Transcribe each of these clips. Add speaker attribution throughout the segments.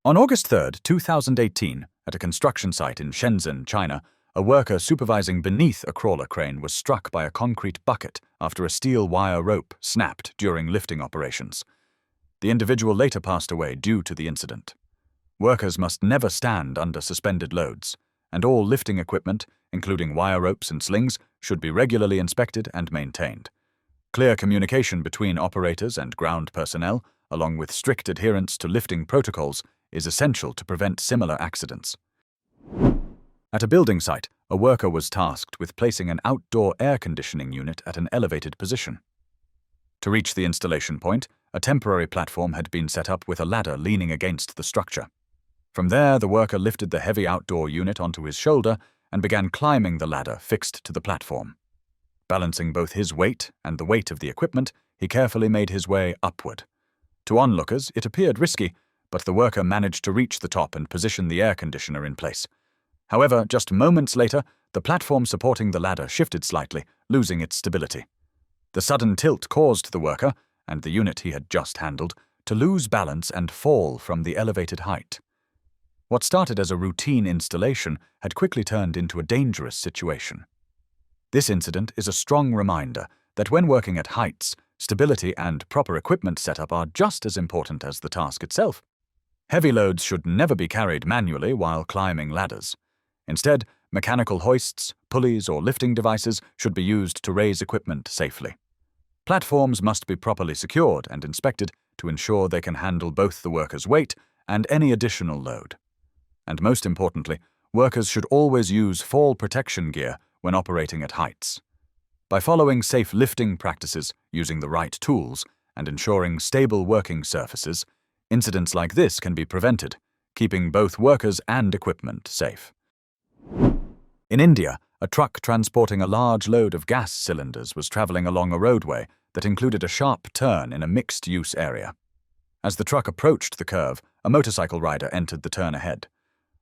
Speaker 1: On August 3, 2018, at a construction site in Shenzhen, China, a worker supervising beneath a crawler crane was struck by a concrete bucket after a steel wire rope snapped during lifting operations. The individual later passed away due to the incident. Workers must never stand under suspended loads, and all lifting equipment, including wire ropes and slings, should be regularly inspected and maintained. Clear communication between operators and ground personnel, along with strict adherence to lifting protocols, is essential to prevent similar accidents. At a building site, a worker was tasked with placing an outdoor air conditioning unit at an elevated position. To reach the installation point, a temporary platform had been set up with a ladder leaning against the structure. From there, the worker lifted the heavy outdoor unit onto his shoulder and began climbing the ladder fixed to the platform. Balancing both his weight and the weight of the equipment, he carefully made his way upward. To onlookers, it appeared risky, but the worker managed to reach the top and position the air conditioner in place. However, just moments later, the platform supporting the ladder shifted slightly, losing its stability. The sudden tilt caused the worker, and the unit he had just handled, to lose balance and fall from the elevated height. What started as a routine installation had quickly turned into a dangerous situation. This incident is a strong reminder that when working at heights, stability and proper equipment setup are just as important as the task itself. Heavy loads should never be carried manually while climbing ladders. Instead, mechanical hoists, pulleys, or lifting devices should be used to raise equipment safely. Platforms must be properly secured and inspected to ensure they can handle both the worker's weight and any additional load. And most importantly, workers should always use fall protection gear when operating at heights. By following safe lifting practices, using the right tools, and ensuring stable working surfaces, incidents like this can be prevented, keeping both workers and equipment safe. In India, a truck transporting a large load of gas cylinders was traveling along a roadway that included a sharp turn in a mixed-use area. As the truck approached the curve, a motorcycle rider entered the turn ahead.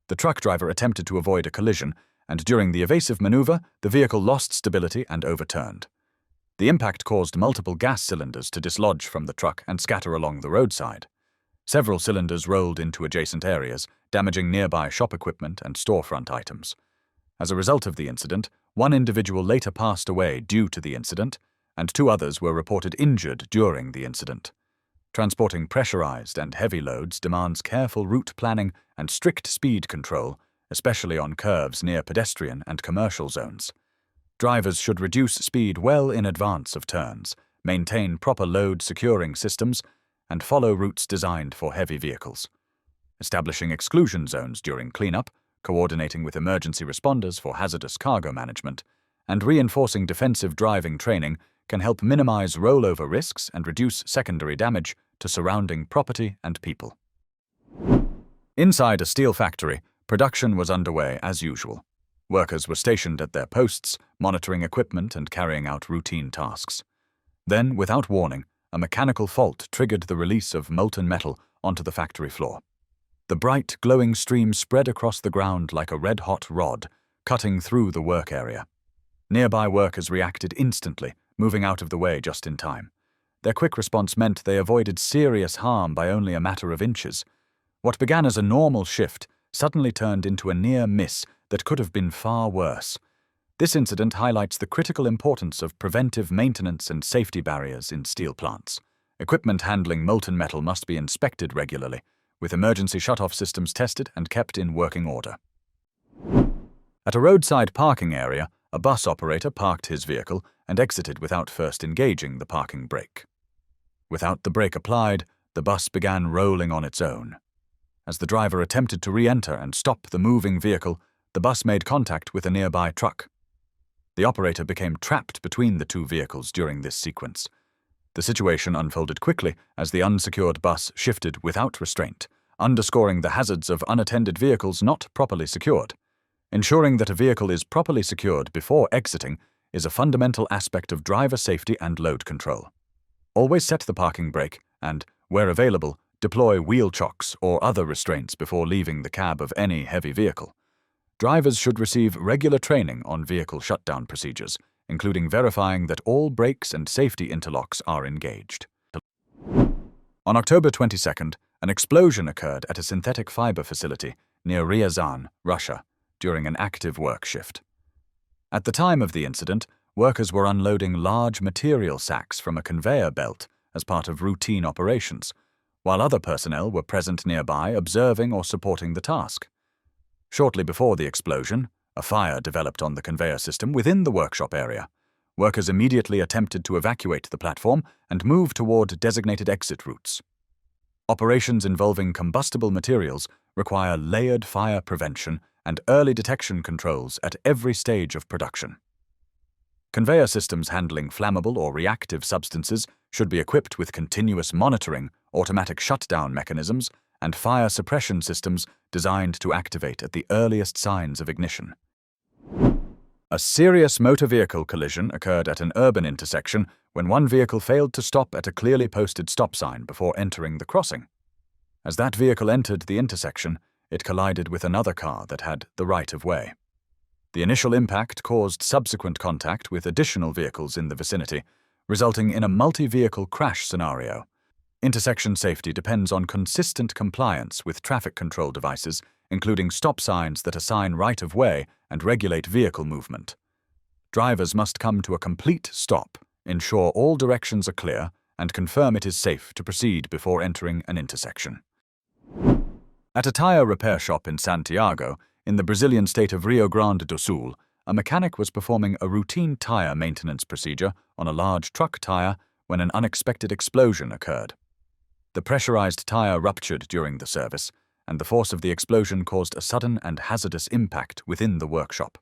Speaker 1: The truck driver attempted to avoid a collision, and during the evasive maneuver, the vehicle lost stability and overturned. The impact caused multiple gas cylinders to dislodge from the truck and scatter along the roadside. Several cylinders rolled into adjacent areas, damaging nearby shop equipment and storefront items. As a result of the incident, one individual later passed away due to the incident, and 2 others were reported injured during the incident. Transporting pressurized and heavy loads demands careful route planning and strict speed control, especially on curves near pedestrian and commercial zones. Drivers should reduce speed well in advance of turns, maintain proper load securing systems, and follow routes designed for heavy vehicles. Establishing exclusion zones during cleanup, coordinating with emergency responders for hazardous cargo management, and reinforcing defensive driving training can help minimize rollover risks and reduce secondary damage to surrounding property and people. Inside a steel factory, production was underway as usual. Workers were stationed at their posts, monitoring equipment and carrying out routine tasks. Then, without warning, a mechanical fault triggered the release of molten metal onto the factory floor. The bright, glowing stream spread across the ground like a red-hot rod, cutting through the work area. Nearby workers reacted instantly, moving out of the way just in time. Their quick response meant they avoided serious harm by only a matter of inches. What began as a normal shift suddenly turned into a near miss that could have been far worse. This incident highlights the critical importance of preventive maintenance and safety barriers in steel plants. Equipment handling molten metal must be inspected regularly, with emergency shutoff systems tested and kept in working order. At a roadside parking area, a bus operator parked his vehicle and exited without first engaging the parking brake. Without the brake applied, the bus began rolling on its own. As the driver attempted to re-enter and stop the moving vehicle, the bus made contact with a nearby truck. The operator became trapped between the 2 vehicles during this sequence. The situation unfolded quickly as the unsecured bus shifted without restraint, underscoring the hazards of unattended vehicles not properly secured. Ensuring that a vehicle is properly secured before exiting is a fundamental aspect of driver safety and load control. Always set the parking brake and, where available, deploy wheel chocks or other restraints before leaving the cab of any heavy vehicle. Drivers should receive regular training on vehicle shutdown procedures, including verifying that all brakes and safety interlocks are engaged. On October 22nd, An explosion occurred at a synthetic fiber facility near Ryazan, Russia, during an active work shift. At the time of the incident, workers were unloading large material sacks from a conveyor belt as part of routine operations, while other personnel were present nearby observing or supporting the task. Shortly before the explosion, a fire developed on the conveyor system within the workshop area. Workers immediately attempted to evacuate the platform and move toward designated exit routes. Operations involving combustible materials require layered fire prevention and early detection controls at every stage of production. Conveyor systems handling flammable or reactive substances should be equipped with continuous monitoring, automatic shutdown mechanisms, and fire suppression systems designed to activate at the earliest signs of ignition. A serious motor vehicle collision occurred at an urban intersection when one vehicle failed to stop at a clearly posted stop sign before entering the crossing. As that vehicle entered the intersection, it collided with another car that had the right of way. The initial impact caused subsequent contact with additional vehicles in the vicinity, resulting in a multi-vehicle crash scenario. Intersection safety depends on consistent compliance with traffic control devices, including stop signs that assign right of way and regulate vehicle movement. Drivers must come to a complete stop, ensure all directions are clear, and confirm it is safe to proceed before entering an intersection. At a tire repair shop in Santiago, in the Brazilian state of Rio Grande do Sul, a mechanic was performing a routine tire maintenance procedure on a large truck tire when an unexpected explosion occurred. The pressurized tire ruptured during the service, and the force of the explosion caused a sudden and hazardous impact within the workshop.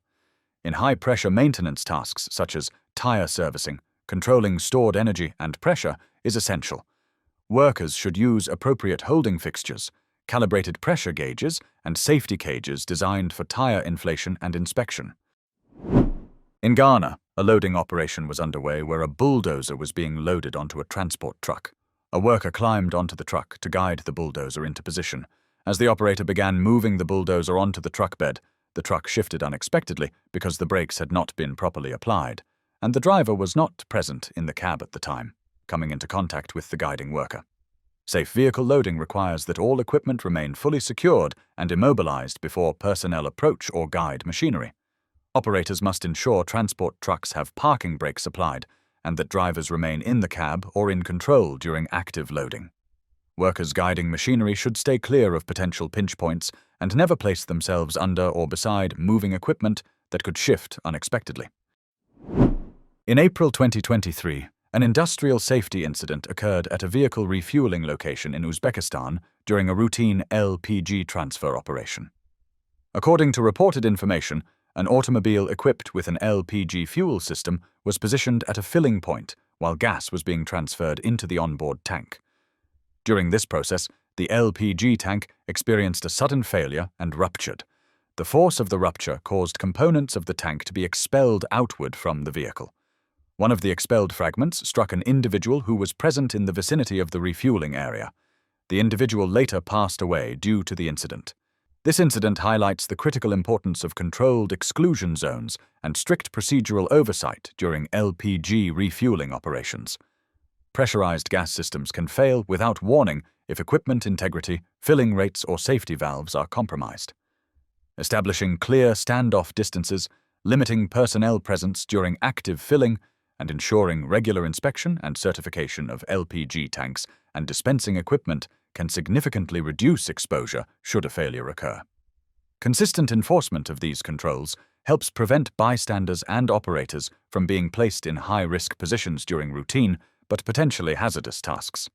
Speaker 1: In high-pressure maintenance tasks such as tire servicing, controlling stored energy and pressure is essential. Workers should use appropriate holding fixtures, calibrated pressure gauges, and safety cages designed for tire inflation and inspection. In Ghana, a loading operation was underway where a bulldozer was being loaded onto a transport truck. A worker climbed onto the truck to guide the bulldozer into position. As the operator began moving the bulldozer onto the truck bed, the truck shifted unexpectedly because the brakes had not been properly applied, and the driver was not present in the cab at the time, coming into contact with the guiding worker. Safe vehicle loading requires that all equipment remain fully secured and immobilized before personnel approach or guide machinery. Operators must ensure transport trucks have parking brakes applied and that drivers remain in the cab or in control during active loading. Workers guiding machinery should stay clear of potential pinch points and never place themselves under or beside moving equipment that could shift unexpectedly. In April 2023, an industrial safety incident occurred at a vehicle refueling location in Uzbekistan during a routine LPG transfer operation. According to reported information, an automobile equipped with an LPG fuel system was positioned at a filling point while gas was being transferred into the onboard tank. During this process, the LPG tank experienced a sudden failure and ruptured. The force of the rupture caused components of the tank to be expelled outward from the vehicle. One of the expelled fragments struck an individual who was present in the vicinity of the refueling area. The individual later passed away due to the incident. This incident highlights the critical importance of controlled exclusion zones and strict procedural oversight during LPG refueling operations. Pressurized gas systems can fail without warning if equipment integrity, filling rates, or safety valves are compromised. Establishing clear standoff distances, limiting personnel presence during active filling, and ensuring regular inspection and certification of LPG tanks and dispensing equipment can significantly reduce exposure should a failure occur. Consistent enforcement of these controls helps prevent bystanders and operators from being placed in high-risk positions during routine but potentially hazardous tasks.